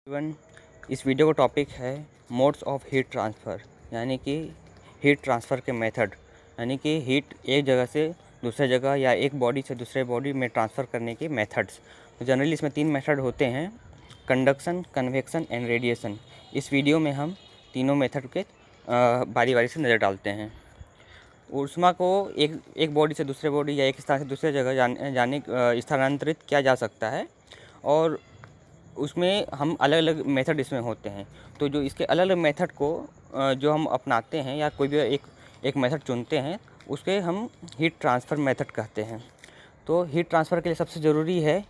Everyone, इस video का topic है मोड्स ऑफ हीट ट्रांसफ़र, यानी कि हीट ट्रांसफ़र के मेथड, यानी कि हीट एक जगह से दूसरे जगह या एक बॉडी से दूसरे बॉडी में ट्रांसफ़र करने के मेथड्स। तो जनरली इसमें 3 मेथड होते हैं: कंडक्शन, कन्वेक्शन एंड रेडिएशन। इस वीडियो में हम तीनों मेथड के बारी बारी से नज़र डालते हैं। ऊष्मा को एक बॉडी से दूसरे बॉडी या एक स्थान से दूसरे जगह स्थानांतरित किया जा सकता है, और उसमें हम अलग अलग मेथड इसमें होते हैं। तो जो इसके अलग अलग मेथड को जो हम अपनाते हैं या कोई भी एक मेथड चुनते हैं, उसके हम हीट ट्रांसफ़र मेथड कहते हैं। तो हीट ट्रांसफ़र के लिए सबसे ज़रूरी है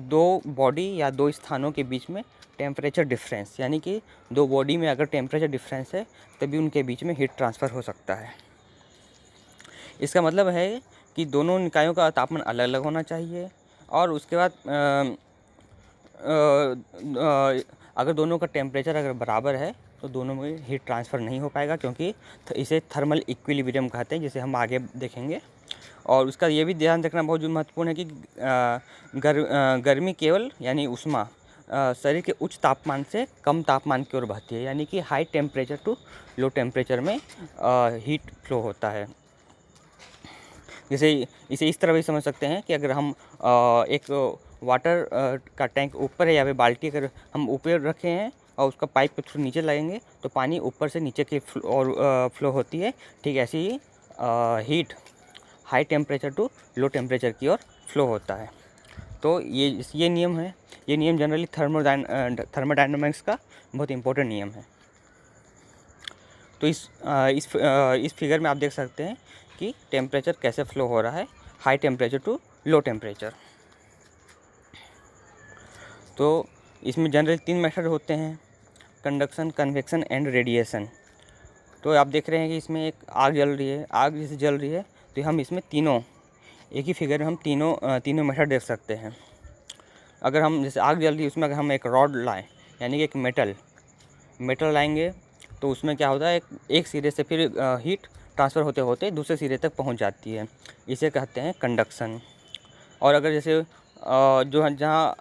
दो बॉडी या दो स्थानों के बीच में टेम्परेचर डिफरेंस, यानी कि दो बॉडी में अगर टेम्परेचर डिफरेंस है तभी उनके बीच में हीट ट्रांसफ़र हो सकता है। इसका मतलब है कि दोनों निकायों का तापमान अलग अलग होना चाहिए, और उसके बाद अगर दोनों का टेम्परेचर अगर बराबर है तो दोनों में हीट ट्रांसफ़र नहीं हो पाएगा, क्योंकि इसे थर्मल इक्विलिब्रियम कहते हैं, जिसे हम आगे देखेंगे। और उसका ये भी ध्यान रखना बहुत महत्वपूर्ण है कि गर्मी केवल यानी ऊष्मा शरीर के उच्च तापमान से कम तापमान की ओर बहती है, यानी कि high temperature to low temperature में हीट फ्लो होता है। जैसे इसे इस तरह भी समझ सकते हैं कि अगर हम एक वाटर का टैंक ऊपर है या फिर बाल्टी अगर हम ऊपर रखे हैं और उसका पाइप के थ्रू नीचे लगेंगे तो पानी ऊपर से नीचे की फ्लो होती है। ठीक ऐसे ही heat high temperature to low temperature की ओर फ्लो होता है। तो ये नियम है। ये नियम जनरली थर्मोडायनामिक्स का बहुत इंपॉर्टेंट नियम है। तो इस फिगर में आप देख सकते हैं कि टेम्परेचर कैसे फ्लो हो रहा है, high temperature to low temperature. तो इसमें जनरली 3 मेथड होते हैं: कंडक्शन, कन्वेक्शन एंड रेडिएशन। तो आप देख रहे हैं कि इसमें एक आग जल रही है, आग जैसे जल रही है, तो हम इसमें तीनों एक ही फिगर में हम तीनों मेथड देख सकते हैं। अगर हम जैसे आग जल रही है, उसमें अगर हम एक रॉड लाएँ, यानी कि एक मेटल लाएंगे, तो उसमें क्या होता है, एक सिरे से फिर हीट ट्रांसफ़र होते होते दूसरे सिरे तक पहुंच जाती है। इसे कहते हैं कंडक्शन। और अगर जैसे जहाँ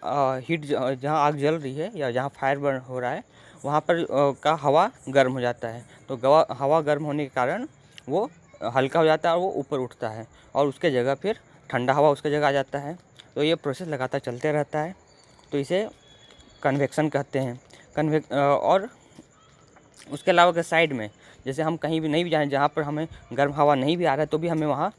आग जल रही है या जहाँ फायर बर्न हो रहा है, वहाँ पर का हवा गर्म हो जाता है। तो हवा गर्म होने के कारण वो हल्का हो जाता है और वो ऊपर उठता है, और उसके जगह फिर ठंडा हवा उसके जगह आ जाता है। तो ये प्रोसेस लगातार चलते रहता है। तो इसे कन्वेक्शन कहते हैं। और उसके अलावा अगर साइड में जैसे हम कहीं भी नहीं भी जाएँ, जहाँ पर हमें गर्म हवा नहीं भी आ रहा है, तो भी हमें वहाँ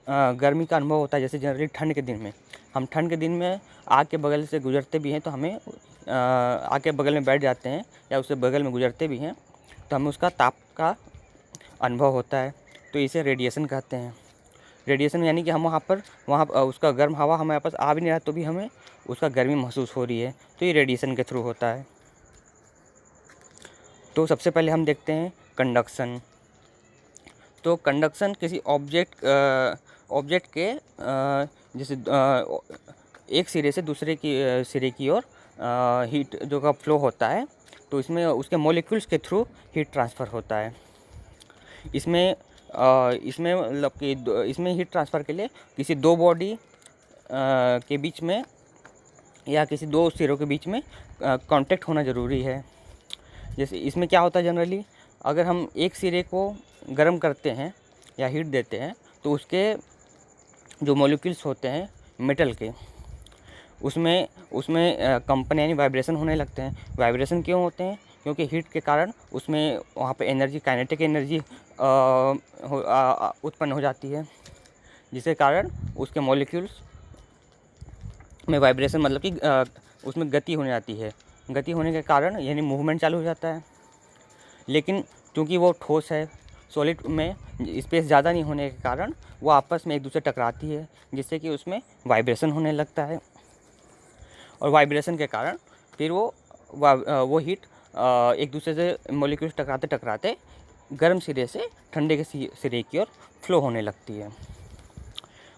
गर्मी का अनुभव होता है। जैसे जनरली ठंड के दिन में हम ठंड के दिन में आग के बगल से गुजरते भी हैं, तो हमें आग के बगल में बैठ जाते हैं या उससे बगल में गुजरते भी हैं, तो हमें उसका ताप का अनुभव होता है। तो इसे रेडिएशन कहते हैं। रेडिएशन यानी कि हम वहाँ उसका गर्म हवा हमारे पास आ भी नहीं रहा, तो भी हमें उसका गर्मी महसूस हो रही है, तो ये रेडिएशन के थ्रू होता है। तो सबसे पहले हम देखते हैं कंडक्शन। तो कंडक्शन किसी ऑब्जेक्ट के जैसे एक सिरे से दूसरे सिरे की ओर हीट जो का फ्लो होता है, तो इसमें उसके मॉलिक्यूल्स के थ्रू हीट ट्रांसफ़र होता है। इसमें मतलब कि इसमें हीट ट्रांसफ़र के लिए किसी दो बॉडी के बीच में या किसी दो सिरों के बीच में कांटेक्ट होना ज़रूरी है। जैसे इसमें क्या होता है, जनरली अगर हम एक सिरे को गर्म करते हैं या हीट देते हैं, तो उसके जो मॉलिक्यूल्स होते हैं मेटल के, उसमें कंपन यानी वाइब्रेशन होने लगते हैं। वाइब्रेशन क्यों होते हैं? क्योंकि हीट के कारण उसमें वहाँ पे एनर्जी, काइनेटिक एनर्जी उत्पन्न हो जाती है, जिसके कारण उसके मॉलिक्यूल्स में वाइब्रेशन, मतलब कि उसमें गति होने जाती है। गति होने के कारण यानी मूवमेंट चालू हो जाता है। लेकिन क्योंकि वो ठोस है, सॉलिड में स्पेस ज़्यादा नहीं होने के कारण वो आपस में एक दूसरे टकराती है, जिससे कि उसमें वाइब्रेशन होने लगता है। और वाइब्रेशन के कारण फिर वो हीट एक दूसरे से मॉलिक्यूल्स टकराते टकराते गर्म सिरे से ठंडे के सिरे की ओर फ्लो होने लगती है।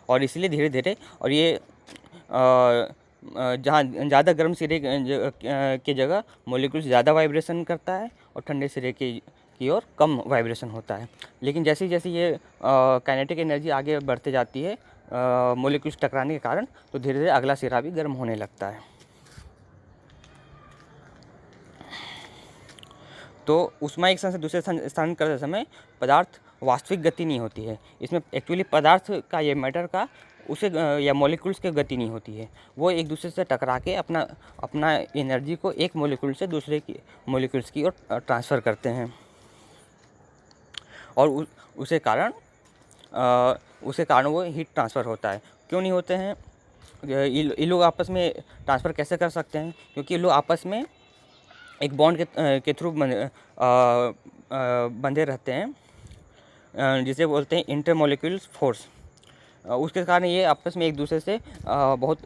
और इसलिए धीरे धीरे, और ये जहाँ ज़्यादा गर्म सिरे के जगह मॉलिक्यूल्स ज़्यादा वाइब्रेशन करता है, और ठंडे सिरे की ओर कम वाइब्रेशन होता है। लेकिन जैसे जैसे ये काइनेटिक एनर्जी आगे बढ़ते जाती है मॉलिक्यूल्स टकराने के कारण, तो धीरे धीरे अगला सिरा भी गर्म होने लगता है। तो ऊष्मा एक स्थान से दूसरे स्थान स्थानांतरण करते समय पदार्थ वास्तविक गति नहीं होती है। इसमें एक्चुअली पदार्थ का या मैटर का उसे या मॉलिक्यूल्स की गति नहीं होती है, वो एक दूसरे से टकरा के अपना एनर्जी को एक मॉलिक्यूल से दूसरे की मॉलिक्यूल्स की ओर ट्रांसफ़र करते हैं और उसे कारण वो हीट ट्रांसफ़र होता है। क्यों नहीं होते हैं? ये लोग आपस में ट्रांसफ़र कैसे कर सकते हैं? क्योंकि ये लोग आपस में एक बॉन्ड के थ्रू बंधे रहते हैं, जिसे बोलते हैं इंटरमॉलिक्यूल्स फोर्स। उसके कारण ये आपस में एक दूसरे से बहुत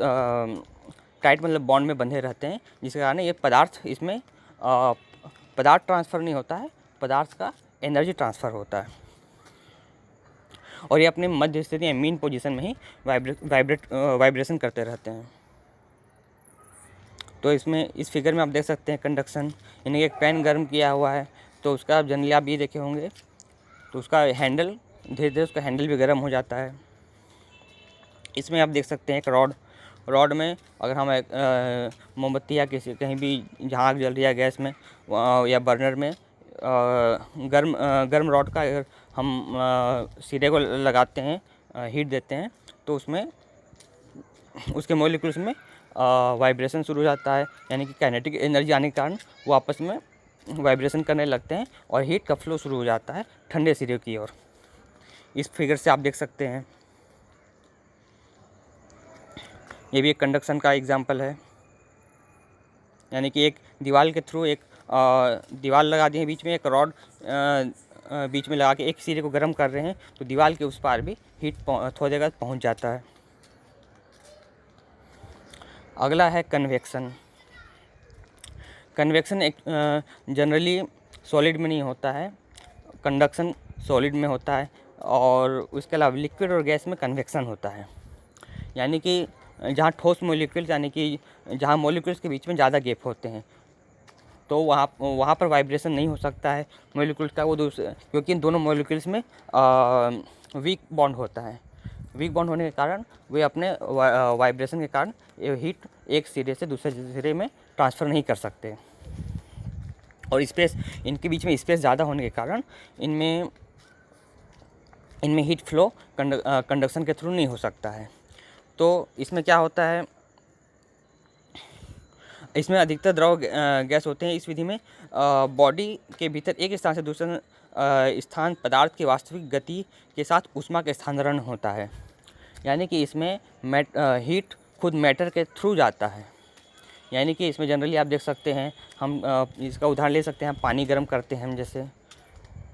टाइट मतलब बॉन्ड में बंधे रहते हैं, जिसके कारण ये इसमें पदार्थ ट्रांसफ़र नहीं होता है, पदार्थ का एनर्जी ट्रांसफ़र होता है और ये अपने मध्य स्थिति या मीन पोजीशन में ही वाइब्रेशन करते रहते हैं। तो इसमें इस फिगर में आप देख सकते हैं कंडक्शन, यानी एक पेन गर्म किया हुआ है तो उसका जनरली आप ये देखे होंगे, तो उसका हैंडल धीरे धीरे उसका हैंडल भी गर्म हो जाता है। इसमें आप देख सकते हैं एक रॉड में अगर हम मोमबत्ती या कहीं भी जहाँ आग जल रही है गैस में या बर्नर में गर्म रॉड का अगर हम सिरे को लगाते हैं, हीट देते हैं, तो उसमें उसके मॉलिक्यूल्स में वाइब्रेशन शुरू हो जाता है, यानी कि काइनेटिक एनर्जी आने के कारण वो आपस में वाइब्रेशन करने लगते हैं और हीट का फ्लो शुरू हो जाता है ठंडे सिरे की ओर। इस फिगर से आप देख सकते हैं, ये भी एक कंडक्शन का एग्जांपल है, यानी कि एक दीवार के थ्रू एक दीवार लगा दी है, बीच में एक रॉड बीच में लगा के एक सिरे को गर्म कर रहे हैं, तो दीवार के उस पार भी हीट थोड़ी जगह पहुंच जाता है। अगला है कन्वेक्शन। कन्वेक्शन एक जनरली सॉलिड में नहीं होता है, कंडक्शन सॉलिड में होता है और उसके अलावा लिक्विड और गैस में कन्वेक्शन होता है, यानी कि जहाँ ठोस मॉलिक्यूल्स यानी कि जहाँ मॉलिक्यूल्स के बीच में ज़्यादा गैप होते हैं तो वहाँ पर वाइब्रेशन नहीं हो सकता है मॉलिक्यूल्स का, वो क्योंकि इन दोनों मॉलिक्यूल्स में वीक बॉन्ड होता है। वीक बॉन्ड होने के कारण वे अपने वाइब्रेशन के कारण हीट एक सिरे से दूसरे सिरे में ट्रांसफ़र नहीं कर सकते और स्पेस इनके बीच में स्पेस ज़्यादा होने के कारण इनमें हीट फ्लो कंडक्शन के थ्रू नहीं हो सकता है। तो इसमें क्या होता है, इसमें अधिकतर द्रव गैस होते हैं। इस विधि में बॉडी के भीतर एक स्थान से दूसरे स्थान पदार्थ की वास्तविक गति के साथ ऊष्मा का स्थानांतरण होता है, यानी कि इसमें हीट खुद मैटर के थ्रू जाता है। यानी कि इसमें जनरली आप देख सकते हैं, हम इसका उदाहरण ले सकते हैं, पानी गर्म करते हैं हम, जैसे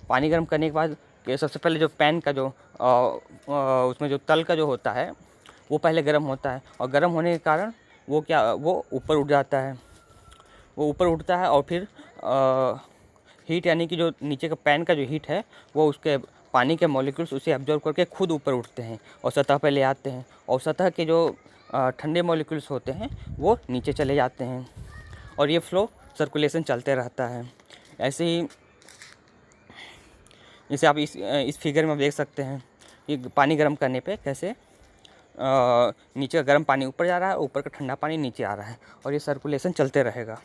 पानी गर्म करने के बाद सबसे पहले जो पैन का जो उसमें जो तल का जो होता है वो पहले गर्म होता है और गर्म होने के कारण वो ऊपर उठ जाता है, वो ऊपर उठता है और फिर हीट यानी कि जो नीचे का पैन का जो हीट है वो उसके पानी के मॉलिक्यूल्स उसे एब्जॉर्ब करके खुद ऊपर उठते हैं और सतह पे ले आते हैं और सतह के जो ठंडे मॉलिक्यूल्स होते हैं वो नीचे चले जाते हैं और ये फ्लो सर्कुलेशन चलते रहता है। ऐसे ही जैसे आप इस फिगर में देख सकते हैं कि पानी गर्म करने पे कैसे नीचे का गर्म पानी ऊपर जा रहा है, ऊपर का ठंडा पानी नीचे आ रहा है और ये सर्कुलेशन चलते रहेगा।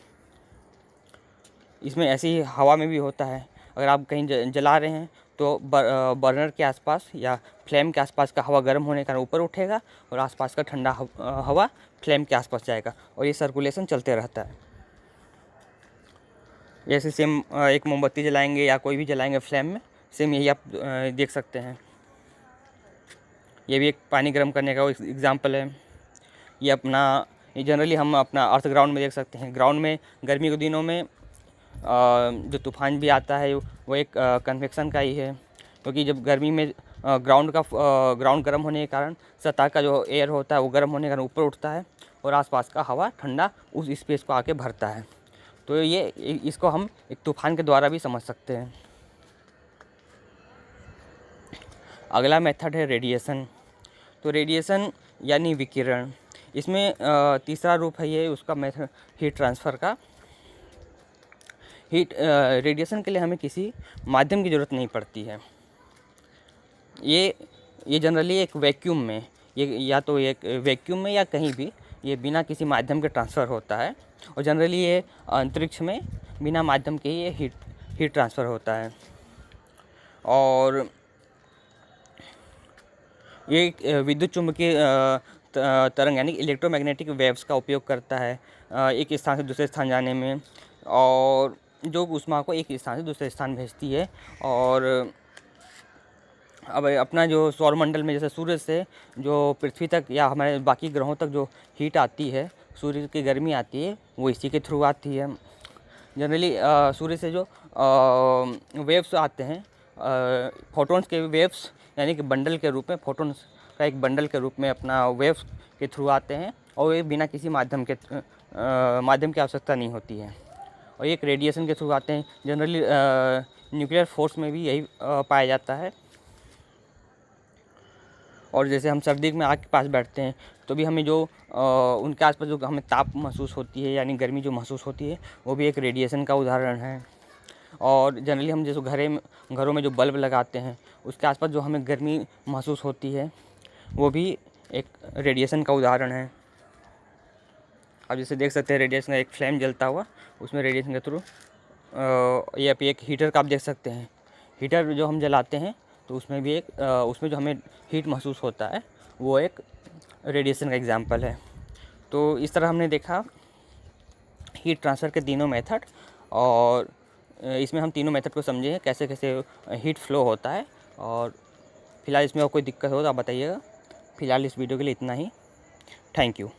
इसमें ऐसे ही हवा में भी होता है, अगर आप कहीं जला रहे हैं तो बर्नर के आसपास या फ्लेम के आसपास का हवा गर्म होने के कारण ऊपर उठेगा और आसपास का ठंडा हवा फ्लेम के आसपास जाएगा और ये सर्कुलेशन चलते रहता है। जैसे सेम एक मोमबत्ती जलाएंगे या कोई भी जलाएंगे फ्लेम में, सेम यही आप देख सकते हैं। ये भी एक पानी गर्म करने का एग्जांपल है। ये जनरली हम अपना अर्थ ग्राउंड में देख सकते हैं। ग्राउंड में गर्मी के दिनों में जो तूफान भी आता है वो एक कन्वेक्शन का ही है, क्योंकि जब गर्मी में ग्राउंड गर्म होने के कारण सतह का जो एयर होता है वो गर्म होने के कारण ऊपर उठता है और आसपास का हवा ठंडा उस स्पेस को आके भरता है। तो इसको हम एक तूफान के द्वारा भी समझ सकते हैं। अगला मेथड है रेडिएशन। तो रेडिएशन यानी विकिरण, इसमें तीसरा रूप है ये उसका मेथड हीट ट्रांसफ़र का। रेडिएशन के लिए हमें किसी माध्यम की ज़रूरत नहीं पड़ती है। ये जनरली एक वैक्यूम में या तो एक वैक्यूम में या कहीं भी ये बिना किसी माध्यम के ट्रांसफ़र होता है और जनरली ये अंतरिक्ष में बिना माध्यम के ही ये हीट ट्रांसफ़र होता है। और ये एक विद्युत चुम्बकीय तरंग यानी इलेक्ट्रोमैग्नेटिक वेव्स का उपयोग करता है एक स्थान से दूसरे स्थान जाने में, और जो ऊष्मा को एक स्थान से दूसरे स्थान भेजती है। और अब अपना जो सौरमंडल में जैसे सूर्य से जो पृथ्वी तक या हमारे बाकी ग्रहों तक जो हीट आती है, सूर्य की गर्मी आती है, वो इसी के थ्रू आती है। जनरली सूर्य से जो वेव्स आते हैं, फोटॉन्स के वेव्स यानी कि बंडल के रूप में, फोटॉन्स का एक बंडल के रूप में अपना वेव्स के थ्रू आते हैं, और ये बिना किसी माध्यम की आवश्यकता नहीं होती है, और एक रेडिएशन के थ्रू आते हैं। जनरली न्यूक्लियर फोर्स में भी यही पाया जाता है। और जैसे हम सर्दी में आग के पास बैठते हैं तो भी हमें जो उनके आसपास जो हमें ताप महसूस होती है यानी गर्मी जो महसूस होती है, वो भी एक रेडिएशन का उदाहरण है। और जनरली हम जैसे घरों में जो बल्ब लगाते हैं, उसके आसपास जो हमें गर्मी महसूस होती है, वो भी एक रेडिएशन का उदाहरण है। आप जैसे देख सकते हैं रेडिएशन का एक फ्लेम जलता हुआ, उसमें रेडिएशन के थ्रू, या फिर एक हीटर का आप देख सकते हैं, हीटर जो हम जलाते हैं तो उसमें भी उसमें जो हमें हीट महसूस होता है, वो एक रेडिएशन का एग्जाम्पल है। तो इस तरह हमने देखा हीट ट्रांसफ़र के तीनों मेथड, और इसमें हम तीनों मेथड को समझे हैं कैसे कैसे हीट फ्लो होता है। और फिलहाल इसमें और कोई दिक्कत हो तो आप बताइएगा। फिलहाल इस वीडियो के लिए इतना ही। Thank you.